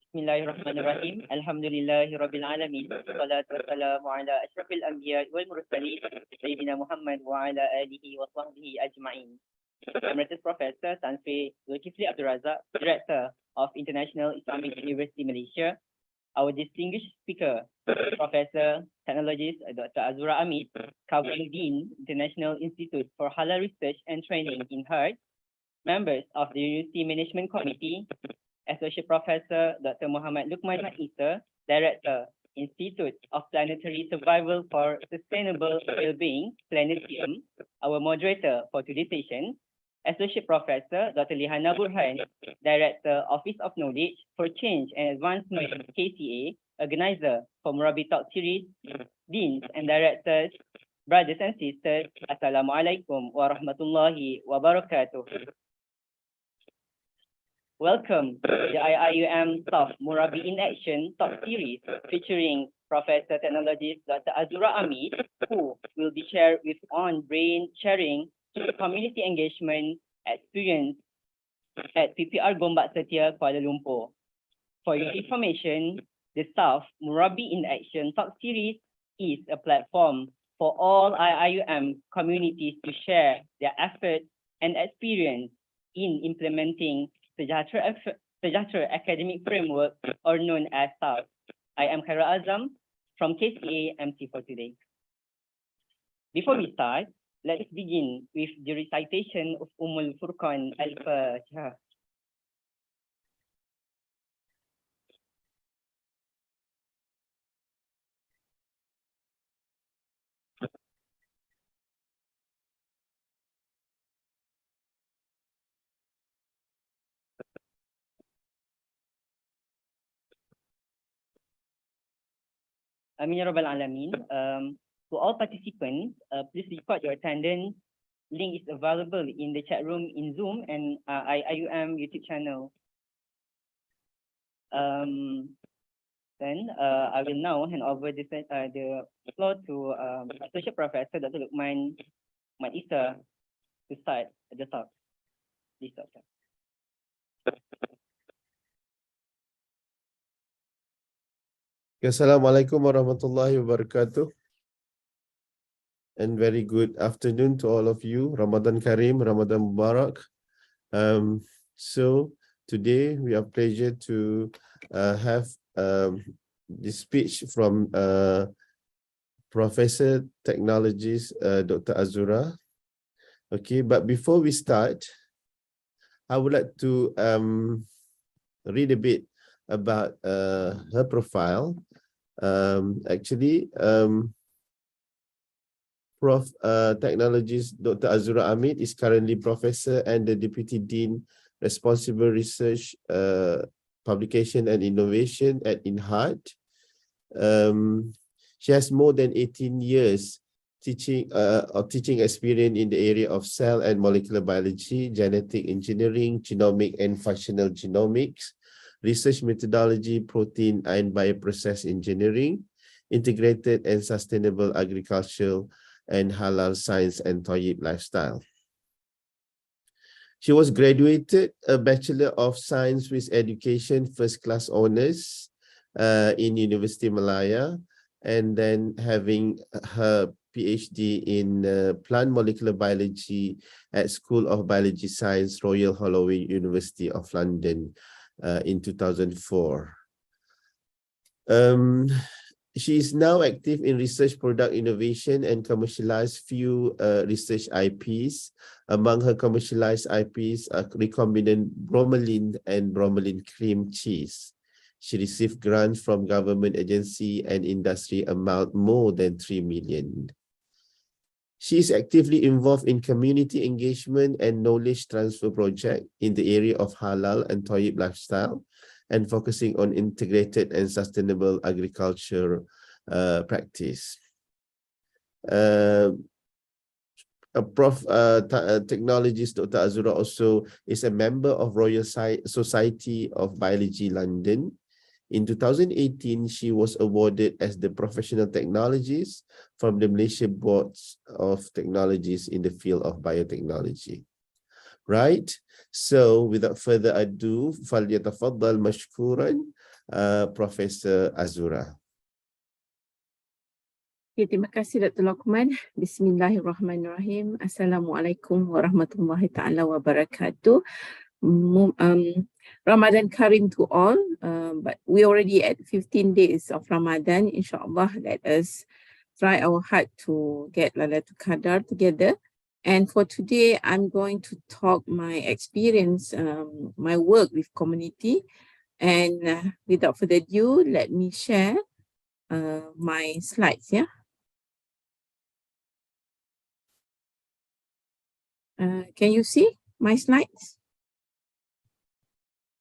Bismillahirrahmanirrahim. Alhamdulillahi Rabbil Alamin. Salatu wassalamu ala ashrafil anbiya wal mursalin. Sayyidina Muhammad wa ala alihi wa sahbihi ajma'in. Emeritus Professor Tan Sri Zulkifli Abdul Razak, Director of International Islamic University Malaysia. Our distinguished speaker, Professor Technologist Dr. Azura Amit, covering Dean, International Institute for Halal Research and Training in HERD. Members of the University Management Committee, Associate Professor Dr. Muhammad Lukman Isa, Director, Institute of Planetary Survival for Sustainable Wellbeing, Planetium, our moderator for today's session, Associate Professor Dr. Lihana Burhan, Director, Office of Knowledge for Change and Advancement, KCA, organizer for Murabbi Talk Series, Deans and Directors, brothers and sisters, Assalamualaikum warahmatullahi wabarakatuh. Welcome to the IIUM SAF Murabbi in Action Talk Series featuring Professor Technologist Dr. Azura Amit, who will be shared with on-brain sharing community engagement experience at PPR Gombak Setia, Kuala Lumpur. For your information, the SAF Murabbi in Action Talk Series is a platform for all IIUM communities to share their efforts and experience in implementing Sejahtera Academic Framework, or known as SAF. I am Khairul Azam from KCA MC for today. Before we start, let us begin with the recitation of Furqan Al-Fatiha. Amin ya Rabbal Alamin. To all participants, please record your attendance. Link is available in the chat room in Zoom and IIUM YouTube channel. Then I will now hand over the floor to Associate Professor Dr. Lukman Isa to start the talk. Please, Doctor. Assalamualaikum warahmatullahi wabarakatuh. And very good afternoon to all of you. Ramadan Kareem, Ramadan Mubarak. So today we are pleasure to have this speech from Professor Technologist Dr. Azura. Okay, but before we start, I would like to read a bit about her profile. Prof. Technologist Dr. Azura Amit is currently Professor and the Deputy Dean Responsible Research, Publication and Innovation at INHARD. She has more than 18 years teaching experience in the area of cell and molecular biology, genetic engineering, genomic and functional genomics, research methodology, protein and bioprocess engineering, integrated and sustainable agriculture, and halal science and Tayyib lifestyle. She was graduated a Bachelor of Science with Education First Class Honours in University Malaya, and then having her PhD in Plant Molecular Biology at School of Biology Science, Royal Holloway University of London in 2004. She is now active in research product innovation and commercialized few research IPs. Among her commercialized IPs are recombinant bromelain and bromelain cream cheese. She received grants from government agency and industry amount more than 3 million. She is actively involved in community engagement and knowledge transfer project in the area of halal and Tayyib lifestyle, and focusing on integrated and sustainable agriculture practice. Technologist Dr. Azura also is a member of Royal Society of Biology London. In 2018, she was awarded as the professional technologist from the Malaysia Boards of Technologies in the field of biotechnology. right? So without further ado, فليتفضل مشكورا Professor Azura. Okay, terima kasih Dr. Lokman. Bismillahirrahmanirrahim. Assalamualaikum warahmatullahi ta'ala wabarakatuh. Ramadan Karim to all. But we already at 15 days of Ramadan. Inshallah, let us try our hard to get Lailatul Qadar together. And for today, I'm going to talk my experience, my work with community. And without further ado, let me share my slides, yeah. Can you see my slides?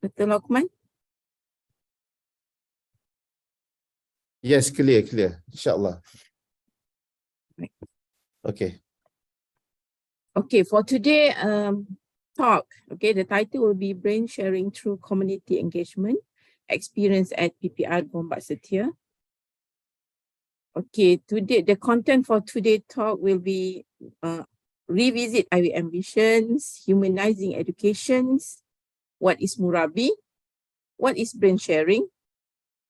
Dr. Lokman? Yes, clear, inshallah. Right. Okay. Okay, for today talk, okay, the title will be Brain Sharing Through Community Engagement, Experience at PPR Gombak Setia. Okay, today the content for today's talk will be revisit IWM visions, humanizing educations, what is Murabbi, what is brain sharing,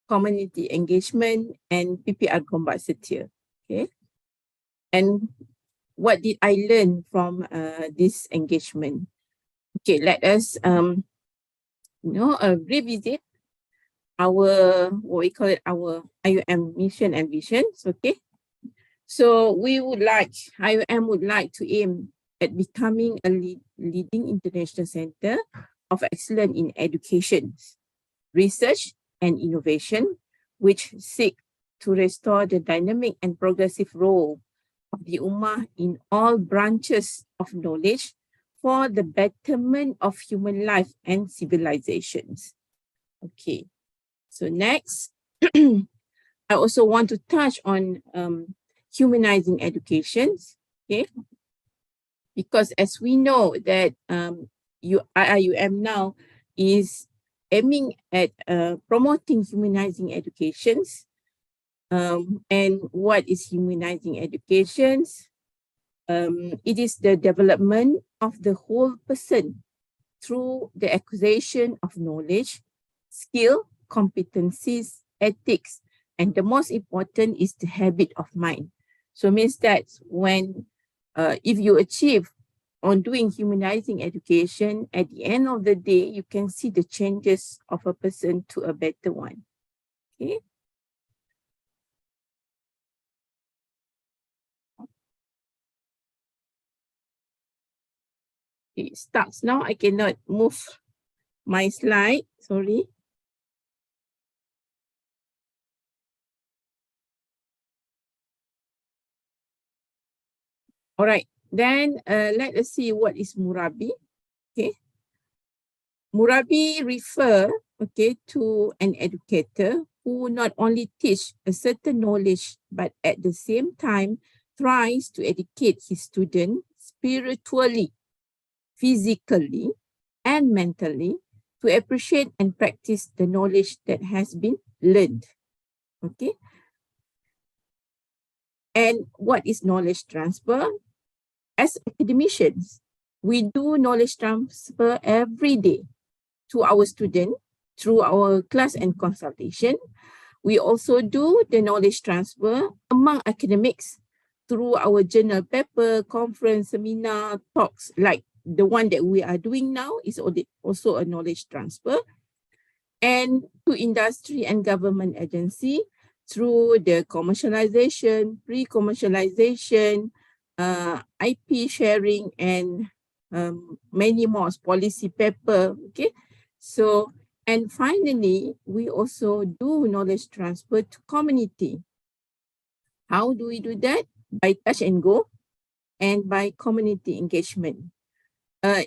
community engagement, and PPR Gombak Setia. Okay, and what did I learn from this engagement? Okay, let us revisit our what we call it, our IWM mission and visions. Okay, so IWM would like to aim at becoming a leading international center of excellence in education, research, and innovation, which seek to restore the dynamic and progressive role of the Ummah in all branches of knowledge for the betterment of human life and civilizations. Okay, so next, I also want to touch on humanizing educations, okay? Because as we know that IIUM now is aiming at promoting humanizing educations. And what is humanizing educations? It is the development of the whole person through the acquisition of knowledge, skill, competencies, ethics, and the most important is the habit of mind. So means that when if you achieve on doing humanizing education, at the end of the day, you can see the changes of a person to a better one. Okay. It starts now. I cannot move my slide. Sorry. All right. Then let us see what is Murabbi. Okay. Murabbi refer, okay, to an educator who not only teach a certain knowledge, but at the same time tries to educate his student spiritually, physically, and mentally to appreciate and practice the knowledge that has been learned. Okay. And what is knowledge transfer? As academicians, we do knowledge transfer every day to our student through our class and consultation. We also do the knowledge transfer among academics through our journal paper, conference, seminar, talks, like the one that we are doing now is also a knowledge transfer. And to industry and government agency through the commercialization, pre-commercialization, IP sharing, and many more, policy paper, okay? So, and finally, we also do knowledge transfer to community. How do we do that? By touch and go and by community engagement.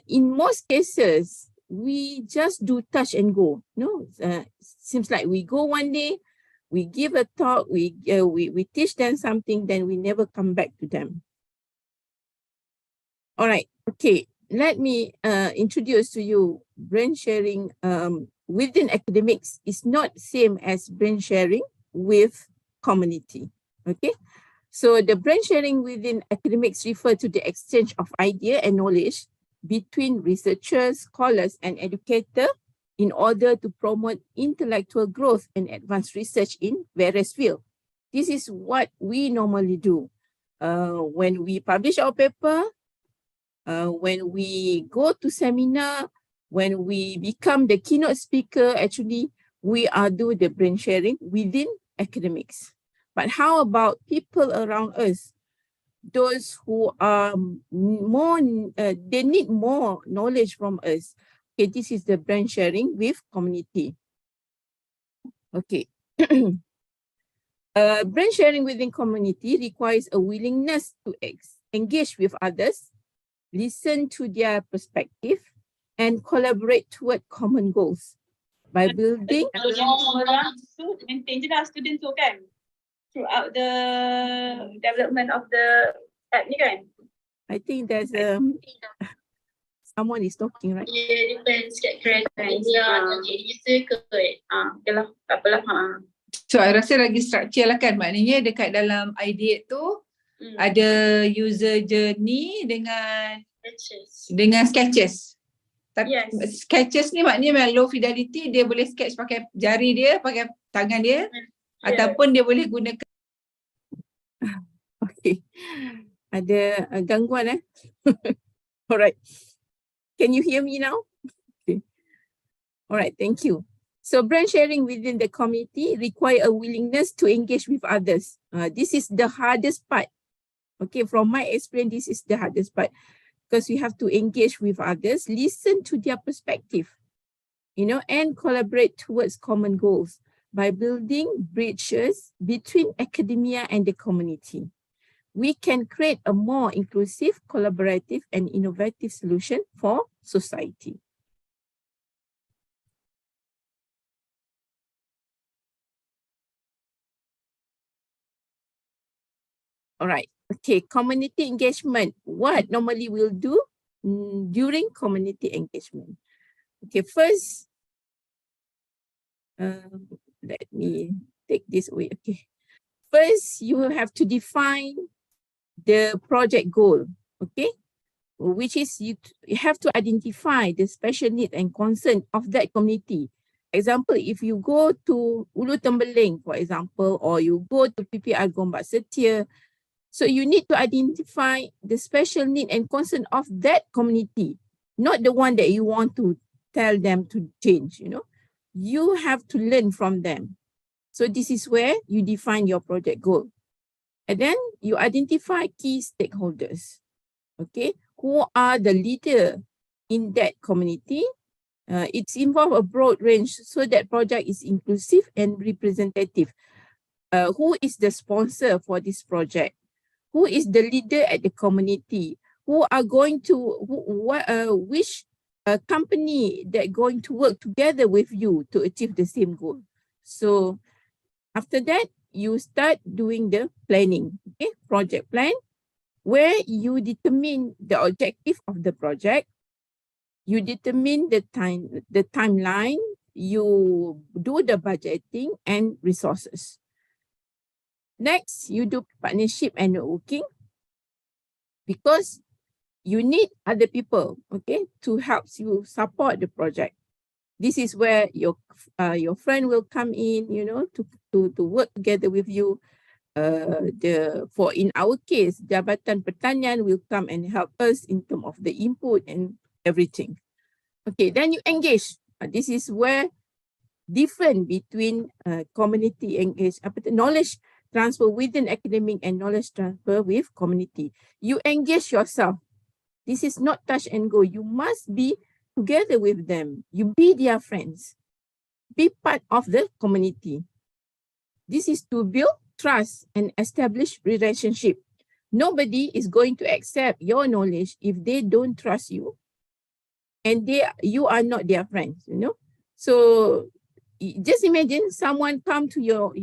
In most cases, we just do touch and go. No, seems like we go one day, we give a talk, we teach them something, then we never come back to them. All right, okay. Let me introduce to you brain sharing within academics is not same as brain sharing with community. Okay, so the brain sharing within academics refer to the exchange of idea and knowledge between researchers, scholars, and educators in order to promote intellectual growth and advanced research in various fields. This is what we normally do. When we publish our paper, when we go to seminar, when we become the keynote speaker, actually, we are doing the brain sharing within academics. But how about people around us? Those who are more, they need more knowledge from us. Okay, this is the brain sharing with community. Okay. Brain sharing within community requires a willingness to engage with others, listen to their perspective, and collaborate toward common goals by building. Orang tu maintain je lah student tu kan, throughout the development of the app ni kan. I think there's someone is talking, right? Yeah, depends kat kerajaan. User ke yalah, tak apalah. So I rasa lagi structure lah kan, maknanya dekat dalam idea tu ada user journey dengan sketches. Tapi sketches ni maknanya memang low fidelity, dia boleh sketch pakai jari dia, pakai tangan dia, ataupun dia boleh gunakan. Okay, ada gangguan Alright, can you hear me now? Okay. Alright, thank you. So brain sharing within the community require a willingness to engage with others. This is the hardest part. Okay, from my experience, this is the hardest part. Because we have to engage with others, listen to their perspective, and collaborate towards common goals by building bridges between academia and the community. We can create a more inclusive, collaborative, and innovative solution for society. All right. Okay, community engagement. What normally we'll do during community engagement? Okay, first, let me take this away. Okay, first you will have to define the project goal. Okay, which is you have to identify the special need and concern of that community. Example, if you go to Ulu Tembeling, for example, or you go to PPR Gombak Setia, so you need to identify the special need and concern of that community, not the one that you want to tell them to change, You have to learn from them. So this is where you define your project goal. And then you identify key stakeholders, okay? Who are the leader in that community? It's involved a broad range so that project is inclusive and representative. Who is the sponsor for this project? Who is the leader at the community? Who are going to, which company that going to work together with you to achieve the same goal? So after that, you start doing the planning, okay? Project plan, where you determine the objective of the project, you determine the timeline, you do the budgeting and resources. Next, you do partnership and networking because you need other people, okay, to help you support the project. This is where your friend will come in, to work together with you. In our case, Jabatan Pertanian will come and help us in terms of the input and everything. Okay, then you engage. This is where different between community engage, knowledge transfer within academic and knowledge transfer with community. You engage yourself. This is not touch and go. You must be together with them. You be their friends. Be part of the community. This is to build trust and establish relationship. Nobody is going to accept your knowledge if they don't trust you and you are not their friends, So just imagine someone come to your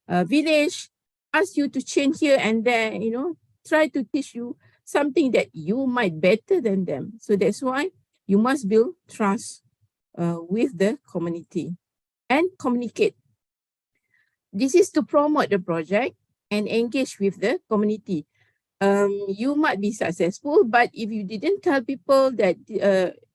village, ask you to change here and there, try to teach you something that you might better than them. So that's why you must build trust with the community and communicate. This is to promote the project and engage with the community. you might be successful, but if you didn't tell people that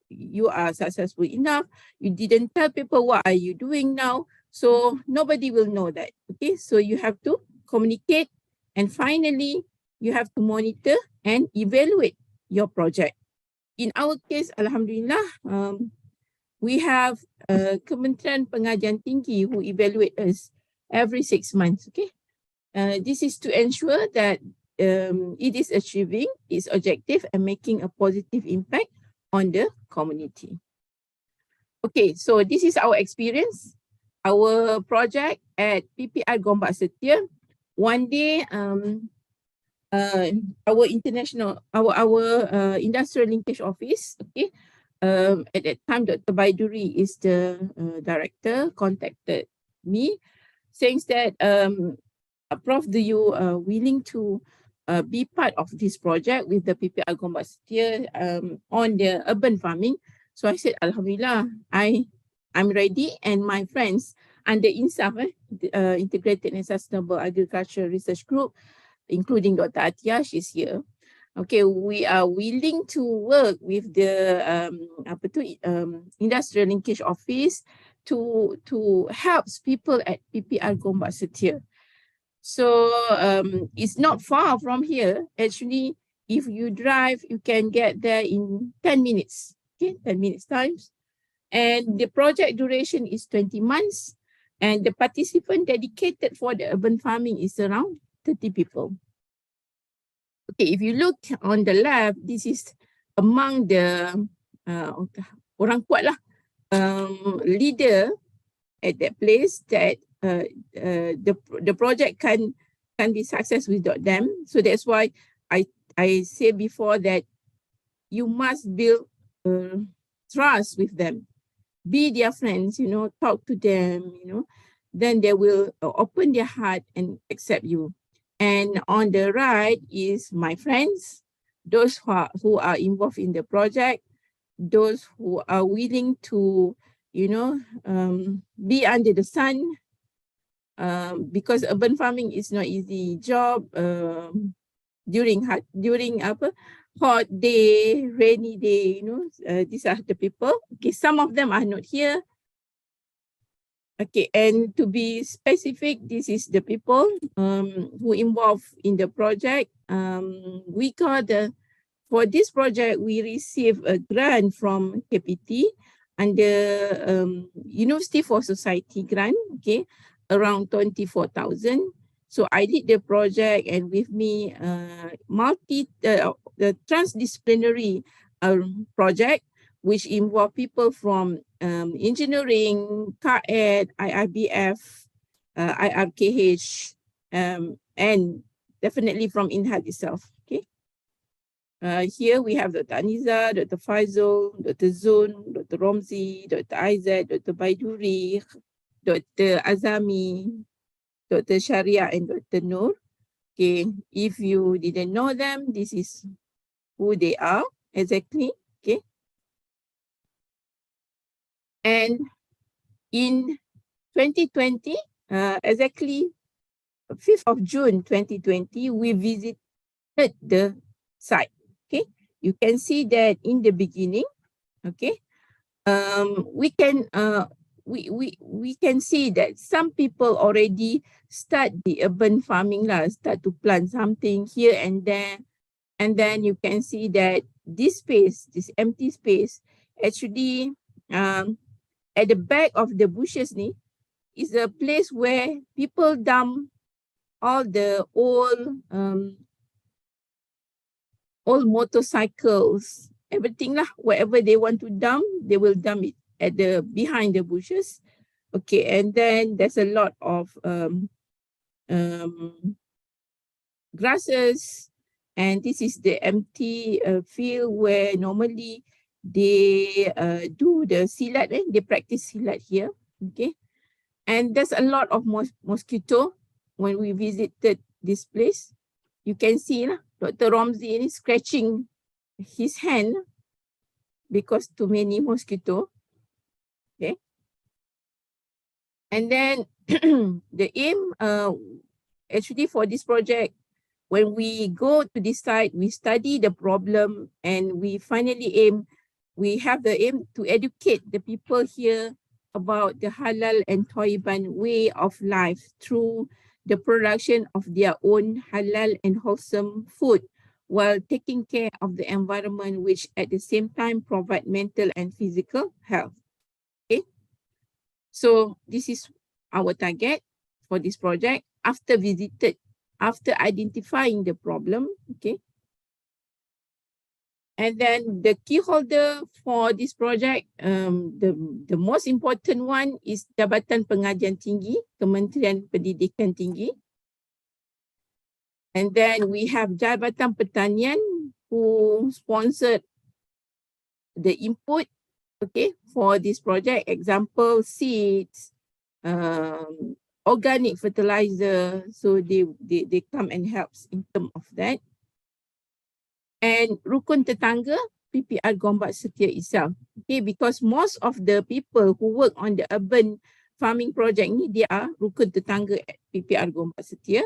you are successful enough, you didn't tell people what are you doing now, so nobody will know that. Okay, so you have to communicate, and finally you have to monitor and evaluate your project. In our case, Alhamdulillah, we have Kementerian Pengajian Tinggi who evaluate us every 6 months. Okay, this is to ensure that it is achieving its objective and making a positive impact on the community. Okay, so this is our experience, our project at PPI Gombak Setia. One day, our industrial linkage office, okay, at that time, Dr. Baiduri is the director, contacted me, saying that, Prof, do you willing to be part of this project with the PPI Gombak Setia on the urban farming? So I said, Alhamdulillah, I'm ready, and my friends under INSAF, Integrated and Sustainable Agriculture Research Group, including Dr. Atia, she's here. Okay, we are willing to work with the industrial linkage office to help people at PPR Gombak Setia. So it's not far from here. Actually, if you drive, you can get there in 10 minutes. Okay, 10 minutes times. And the project duration is 20 months. And the participant dedicated for the urban farming is around 30 people. Okay, if you look on the left, this is among the orang kuat lah, leader at that place that the project can be success without them. So that's why I say before that you must build trust with them, be their friends, you know, talk to them, you know, then they will open their heart and accept you. And on the right is my friends, those who are involved in the project, those who are willing to, you know, be under the sun, because urban farming is not easy job. During hot day, rainy day, you know, these are the people. Okay, some of them are not here. Okay, and to be specific, this is the people who involved in the project. We got for this project, we received a grant from KPT under University for Society grant, okay, around 24,000. So I did the project, and with me, the transdisciplinary project, which involve people from engineering, CAED, IRBF, IRKH, and definitely from INHAD itself. Okay. Here we have Dr. Aniza, Dr. Faisal, Dr. Zun, Dr. Romzi, Dr. Aizat, Dr. Baiduri, Dr. Azami, Dr. Sharia, and Dr. Noor. Okay, if you didn't know them, this is who they are exactly. Okay. And in 2020, exactly 5th of June 2020, we visited the site. Okay, you can see that in the beginning. Okay, we can see that some people already start the urban farming lah, start to plant something here and there, and then you can see that this space, this empty space, actually at the back of the bushes ni is a place where people dump all the old motorcycles, everything lah, whatever they want to dump, they will dump it at the behind the bushes. Okay, and then there's a lot of grasses, and this is the empty field where normally they do the silat, they practice silat here. Okay, and there's a lot of mosquito when we visited this place. You can see Dr. Romzi is scratching his hand because too many mosquito. Okay, and then the aim actually for this project, when we go to this site, we study the problem and we finally we have the aim to educate the people here about the halal and Thayyiban way of life through the production of their own halal and wholesome food while taking care of the environment, which at the same time provide mental and physical health. Okay, so this is our target for this project. After identifying the problem, okay, and then the key holder for this project, the most important one is Jabatan Pengajian Tinggi, Kementerian Pendidikan Tinggi. And then we have Jabatan Pertanian who sponsored the input, okay, for this project. Example, seeds, organic fertilizer. So they come and helps in terms of that. And Rukun Tetangga, PPR Gombak Setia itself. Okay, because most of the people who work on the urban farming project ni, they are Rukun Tetangga at PPR Gombak Setia.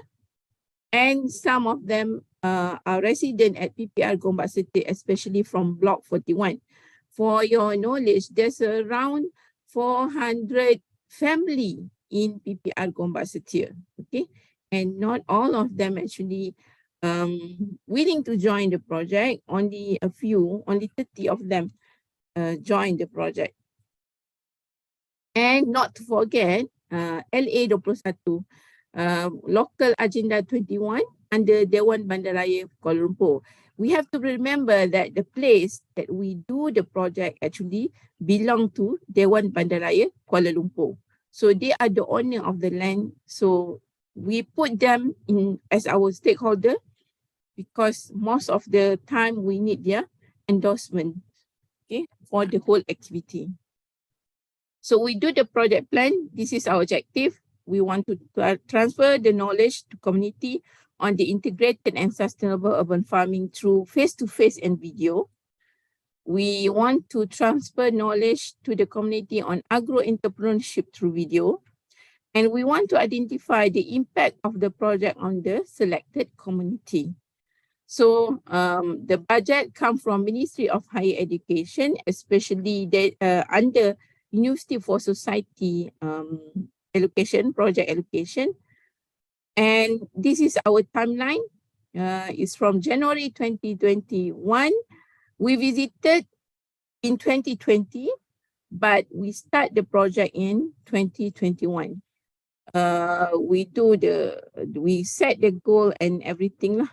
And some of them are resident at PPR Gombak Setia, especially from Block 41. For your knowledge, there's around 400 family in PPR Gombak Setia. Okay, and not all of them actually willing to join the project. Only a few, only 30 of them joined the project. And not to forget, LA 21, Local Agenda 21 under Dewan Bandaraya Kuala Lumpur. We have to remember that the place that we do the project actually belong to Dewan Bandaraya Kuala Lumpur. So they are the owner of the land. So we put them in as our stakeholder, because most of the time we need their endorsement, okay, for the whole activity. So we do the project plan. This is our objective. We want to transfer the knowledge to community on the integrated and sustainable urban farming through face-to-face and video. We want to transfer knowledge to the community on agro-entrepreneurship through video. And we want to identify the impact of the project on the selected community. So the budget comes from Ministry of Higher Education, especially under University for Society allocation, project allocation. And this is our timeline. It's from January 2021. We visited in 2020, but we start the project in 2021. We set the goal and everything lah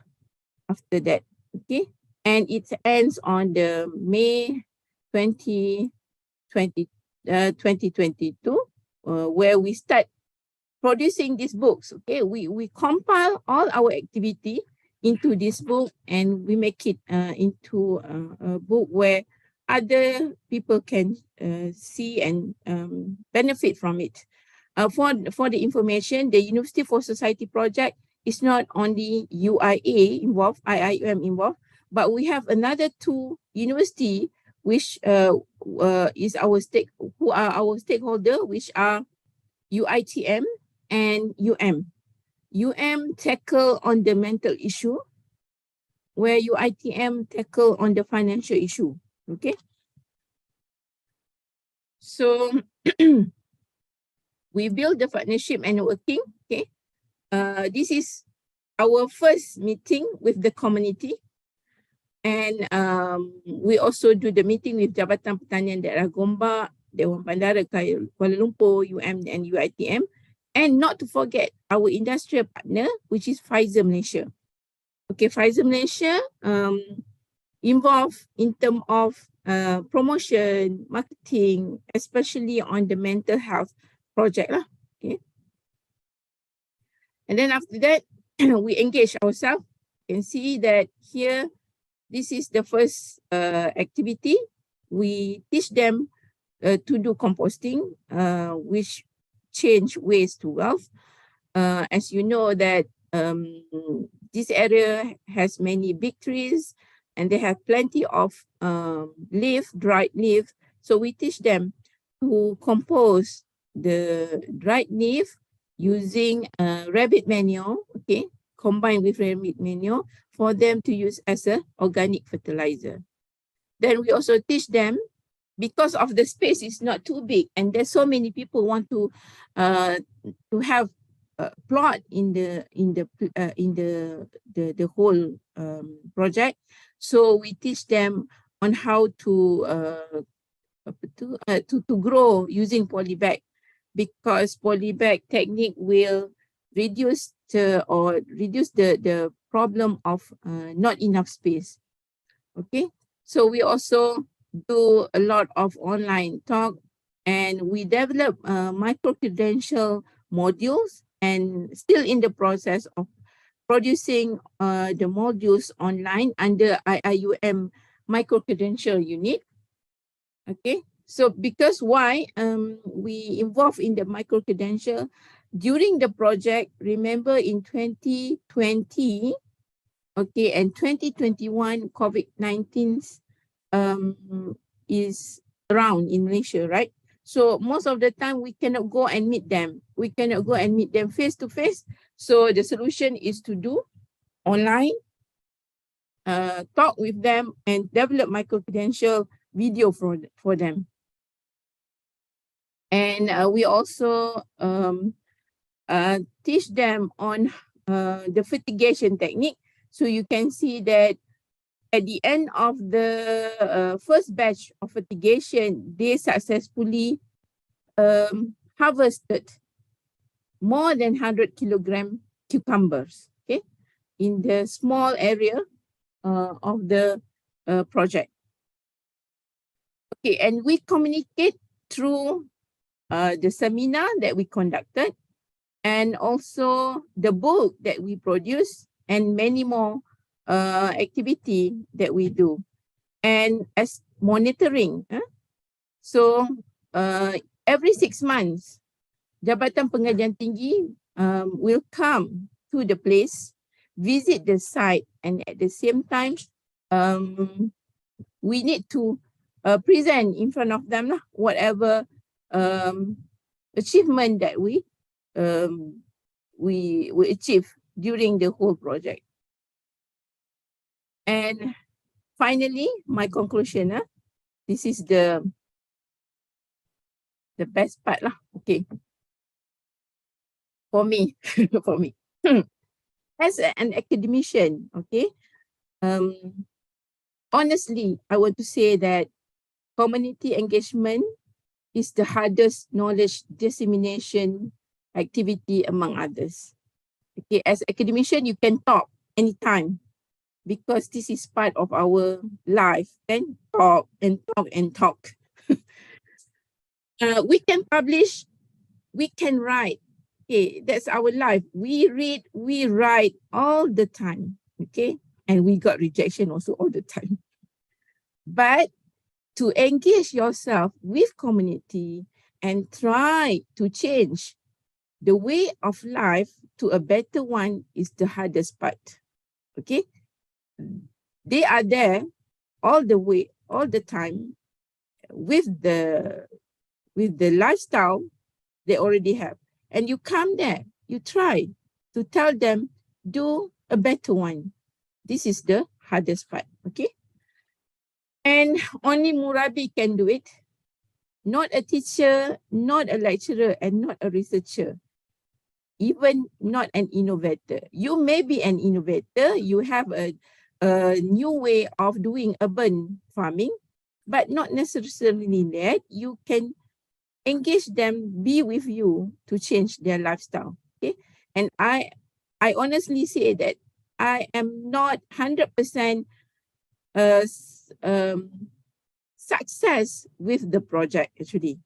after that, okay? And it ends on the May 2022, where we start producing these books, okay? We compile all our activity into this book and we make it into a book where other people can see and benefit from it. For the information, the University for Society project is not only UIA involved, IIUM involved, but we have another two university which who are our stakeholder, which are UITM and UM. UM tackle on the mental issue, where UITM tackle on the financial issue. Okay. So we build the partnership and working. Okay. This is our first meeting with the community. And we also do the meeting with Jabatan Pertanian Daerah Gombak, Dewan Bandara Kuala Lumpur, UM and UITM. And not to forget our industrial partner, which is Pfizer Malaysia. Okay, Pfizer Malaysia involved in terms of promotion, marketing, especially on the mental health project lah. Okay. And then after that, we engage ourselves. You can see that here, this is the first activity. We teach them to do composting, which change waste to wealth. As you know that this area has many big trees and they have plenty of dried leaf. So we teach them to compose the dried leaf using rabbit manure, okay, combined with red meat manure for them to use as a organic fertilizer. Then we also teach them, because of the space is not too big and there's so many people want to have a plot in the whole project. So we teach them on how to grow using polybag, because polybag technique will reduce the problem of not enough space. Okay, so we also do a lot of online talk, and we develop micro-credential modules, and still in the process of producing the modules online under IIUM micro-credential unit. Okay, so because why we involved in the micro-credential during the project, remember in 2020, okay, and 2021 COVID-19 is around in Malaysia, right? So most of the time we cannot go and meet them. We cannot go and meet them face to face. So the solution is to do online, talk with them and develop micro-credential video for them. And we also teach them on the fertigation technique. So you can see that at the end of the first batch of fertigation, they successfully harvested more than 100 kilogram cucumbers, okay, in the small area of the project. Okay, and we communicate through the seminar that we conducted, and also the book that we produce, and many more activity that we do, and as monitoring. So every 6 months, Jabatan Pengajian Tinggi will come to the place, visit the site, and at the same time, we need to present in front of them whatever achievement that we achieve during the whole project. And finally, my conclusion, this is the best part lah. Okay, for me, for me, as an academician, okay, honestly, I want to say that community engagement is the hardest knowledge dissemination activity among others. Okay, as academician, you can talk anytime because this is part of our life. Then talk and talk and talk. We can publish, we can write. Okay, that's our life. We read, we write all the time. Okay, and we got rejection also all the time. But to engage yourself with community and try to change the way of life to a better one is the hardest part. Okay, they are there all the way, all the time with the lifestyle they already have. And you come there, you try to tell them, do a better one. This is the hardest part, okay? And only Murabbi can do it. Not a teacher, not a lecturer, and not a researcher. Even not an innovator. You may be an innovator, you have a new way of doing urban farming, but not necessarily that you can engage them, be with you to change their lifestyle. Okay, and I honestly say that I am not 100% success with the project. Actually,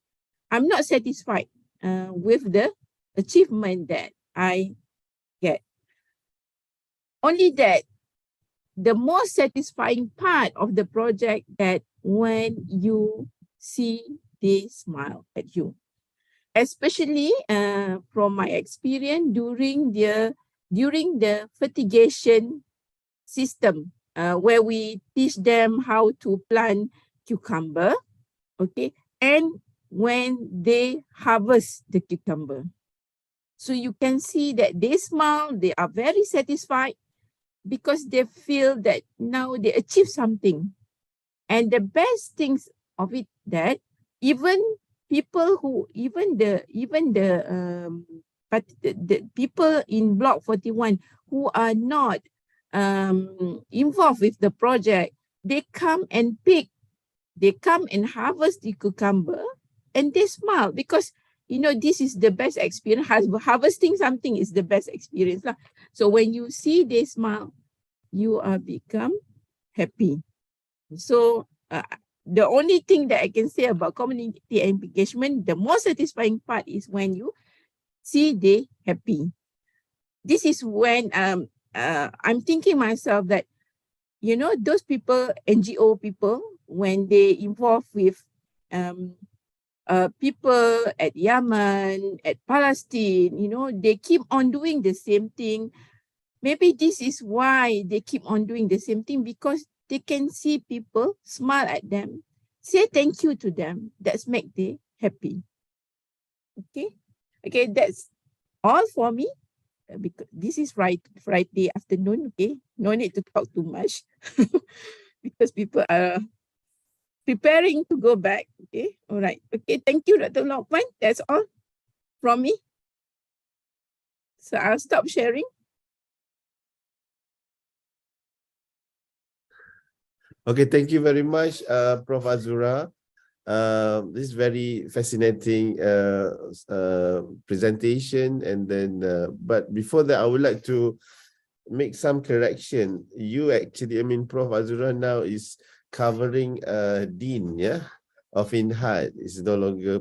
I'm not satisfied with the achievement that I get. Only that the most satisfying part of the project that when you see they smile at you, especially from my experience during the fertigation system, where we teach them how to plant cucumber, okay, and when they harvest the cucumber. So you can see that they smile, they are very satisfied because they feel that now they achieve something. And the best things of it that even people who, but the people in Block 41 who are not involved with the project, they come and harvest the cucumber and they smile because, you know, this is the best experience. Harvesting something is the best experience. So when you see they smile, you are become happy. So the only thing that I can say about community engagement, the most satisfying part is when you see they happy. This is when I'm thinking myself that, you know, those people, NGO people, when they involve with people at Yemen, at Palestine, you know, they keep on doing the same thing. Maybe this is why they keep on doing the same thing, because they can see people smile at them, say thank you to them. That's make them happy. Okay, that's all for me. Because this is Friday afternoon, okay? No need to talk too much because people are preparing to go back, okay? All right, okay, thank you, Dr. Lokman. That's all from me. So I'll stop sharing. Okay, thank you very much, Prof. Azura. This is very fascinating presentation, and then but before that, I would like to make some correction. You actually, I mean, Prof. Azura now is covering Dean, yeah, of INHAD. It's no longer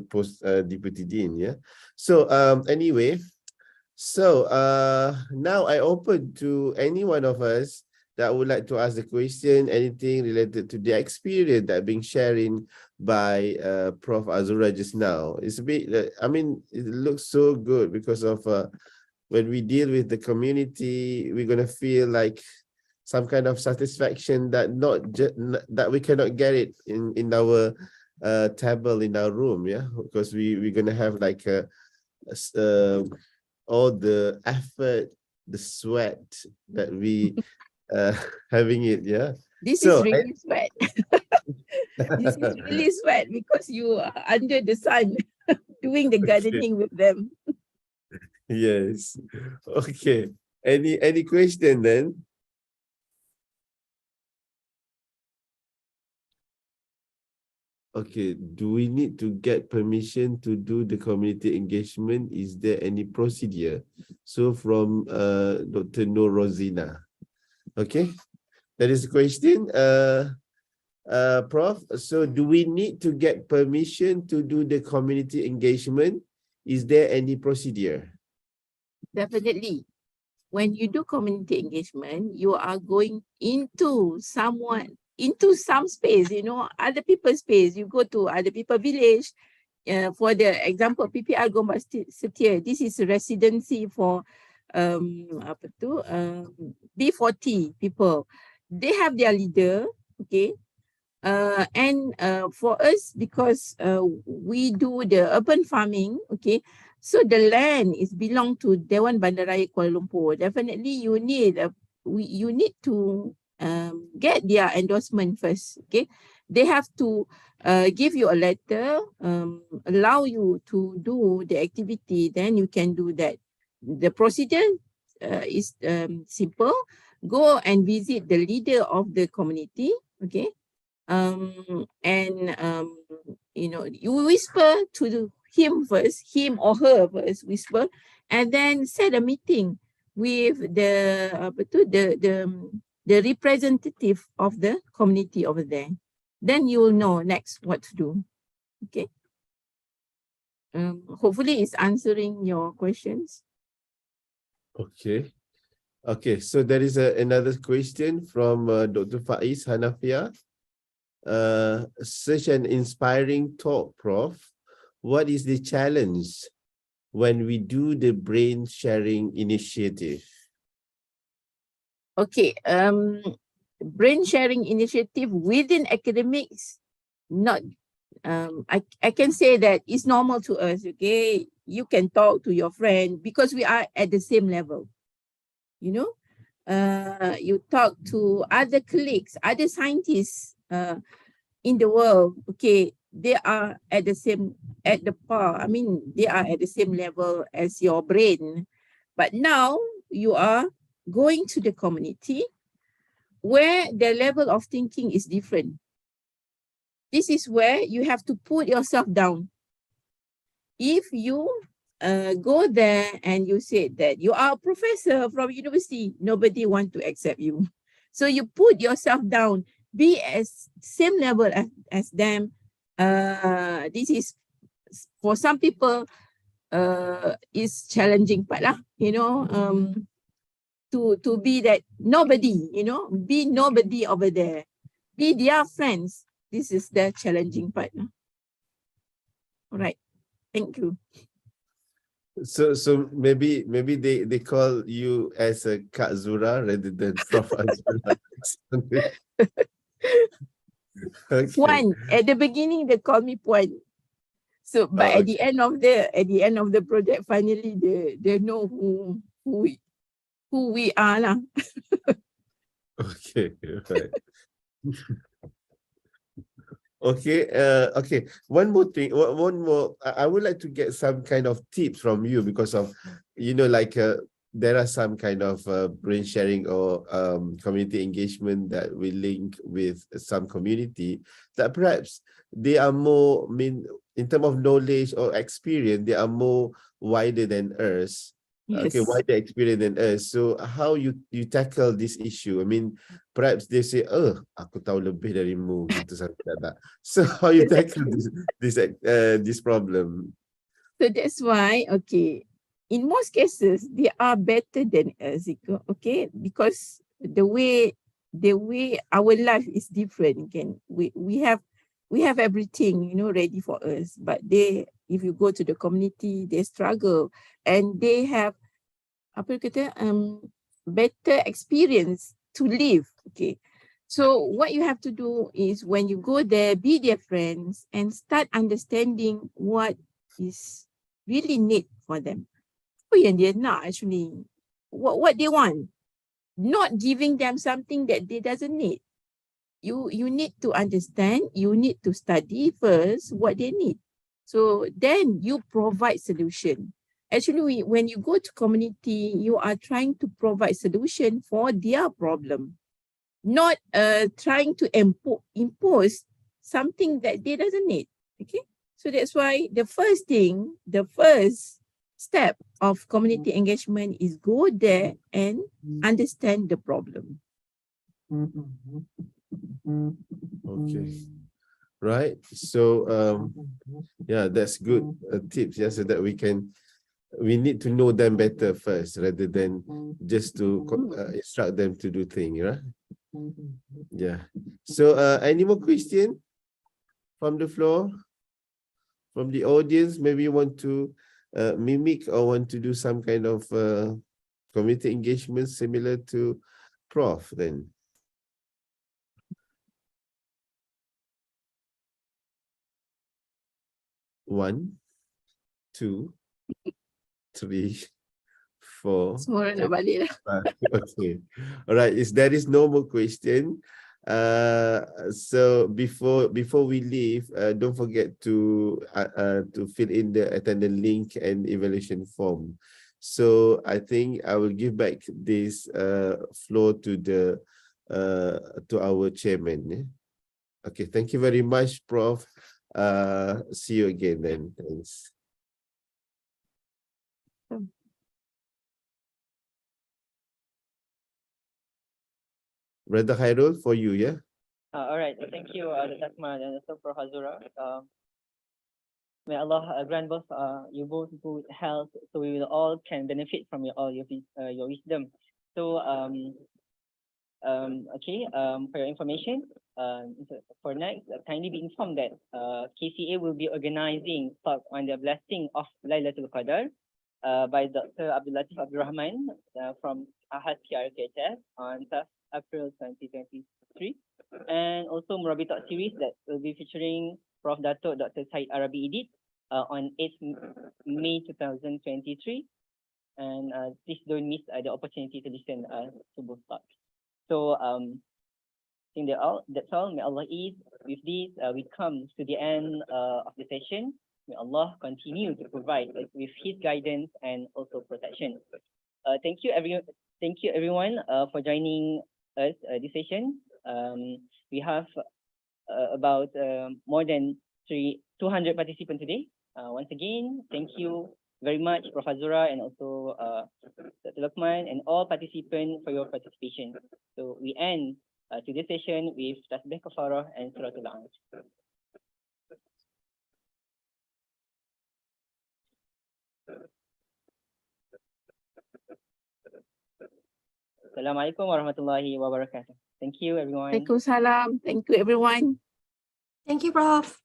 Deputy Dean, yeah. So anyway, so now I open to any one of us that would like to ask the question, anything related to the experience that being sharing by Prof. Azura just now. It's a bit, I mean, it looks so good because of when we deal with the community, we're gonna feel like some kind of satisfaction that that we cannot get it in our table in our room, yeah, because we're gonna have like all the effort, the sweat that we having it, yeah. This is really sweat. This is really sweat because you are under the sun doing the gardening with them. Yes. Okay. Any question then? Okay. Do we need to get permission to do the community engagement? Is there any procedure? So from Dr. Nur Rosina. Okay. That is the question. Prof, so do we need to get permission to do the community engagement? Is there any procedure? Definitely. When you do community engagement, you are going into some space, you know, other people's space. You go to other people's village. For the example, PPR Gombak Setia, this is a residency for B40 people. They have their leader, okay. And for us, because we do the urban farming, okay, so the land is belong to Dewan Bandaraya Kuala Lumpur. Definitely, you need to get their endorsement first, okay. They have to give you a letter, allow you to do the activity, then you can do that. The procedure is simple. Go and visit the leader of the community, okay. You know, you whisper to him first, him or her first, whisper, and then set a meeting with the representative of the community over there. Then you will know next what to do. Okay. Hopefully it's answering your questions. Okay. Okay, so there is another question from Dr. Faiz Hanafia. Such an inspiring talk, Prof. What is the challenge when we do the brain sharing initiative? Okay, brain sharing initiative within academics, not I can say that it's normal to us, okay. you can talk to your friend because we are at the same level. You know, you talk to other colleagues, other scientists in the world. Okay, they are at the same, at the par. I mean, they are at the same level as your brain. But now you are going to the community where the level of thinking is different. This is where you have to put yourself down. If you go there and you say that you are a professor from university, nobody want to accept you. So you put yourself down, be as same level as them. This is, for some people, is challenging part lah, you know, to be that nobody, you know, be nobody over there, be their friends. This is the challenging part. All right, thank you. So maybe they call you as a Kak Azura rather than Prof Azura. Okay. Puan, at the beginning they call me Puan. So, but Oh, at the end of the project, finally they know who we are lah. Okay, right. Okay, okay. One more thing, one more. I would like to get some kind of tips from you because of, you know, like there are some kind of brain sharing or community engagement that we link with some community that perhaps they are more, I mean, in terms of knowledge or experience, they are more wider than us. Okay, Yes. wider experience than us. So how you tackle this issue? I mean, perhaps they say, "Oh, aku tahu lebih darimu," gitu sampai tak. So how you tackle this problem? So that's why, okay, in most cases they are better than us, okay, because the way our life is different. Again, we have everything, you know, ready for us, but they, if you go to the community, they struggle and they have better experience to live. Okay, so what you have to do is when you go there, be their friends and start understanding what is really need for them. Apa yang dia nak actually, what they want, not giving them something that they doesn't need. You need to understand, you need to study first what they need. So then you provide solution. Actually, when you go to community, you are trying to provide solution for their problem, not trying to impose something that they doesn't need. Okay, so that's why the first step of community engagement is go there and understand the problem. Okay, right. So yeah, that's good tips. Yeah, so that we need to know them better first rather than just to instruct them to do things, right? Yeah. So any more question from the floor, from the audience? Maybe you want to mimic or want to do some kind of community engagement similar to Prof then. One, two, three, four. Semua orang nak balik lah. Okay. All right. There is no more question. So before we leave, don't forget to fill in the attendance link and evaluation form. So I think I will give back this floor to our chairman. Yeah? Okay. Thank you very much, Prof. See you again then. Thanks. Brother Khairul, for you, yeah? All right. Thank you, Dr. Akmal and also Prof Azura. May Allah grant both you both good health, so we will all can benefit from your wisdom. So okay, for your information, for next, kindly be informed that KCA will be organizing talk on the blessing of Lailatul Qadar by Dr. Abdul Latif Abdul Rahman from Ahad PRKHS on April 2023, and also Murabbi Talk series that will be featuring Prof. Dato Dr. Syed Arabi Edit on 8th May 2023. And please don't miss the opportunity to listen to both talks. So I think that's all. May Allah ease. With this, we come to the end of the session. May Allah continue to provide us with His guidance and also protection. Thank you everyone for joining us this session. We have about more than 200 participants today. Once again, thank you very much, Prof. Azura, and also Dr. Luqman, and all participants for your participation. So we end today's session with Tasbih Kafarah and Surah Al-Anj. Assalamualaikum warahmatullahi wabarakatuh. Thank you, everyone. Waalaikumsalam. Thank you, everyone. Thank you, Prof.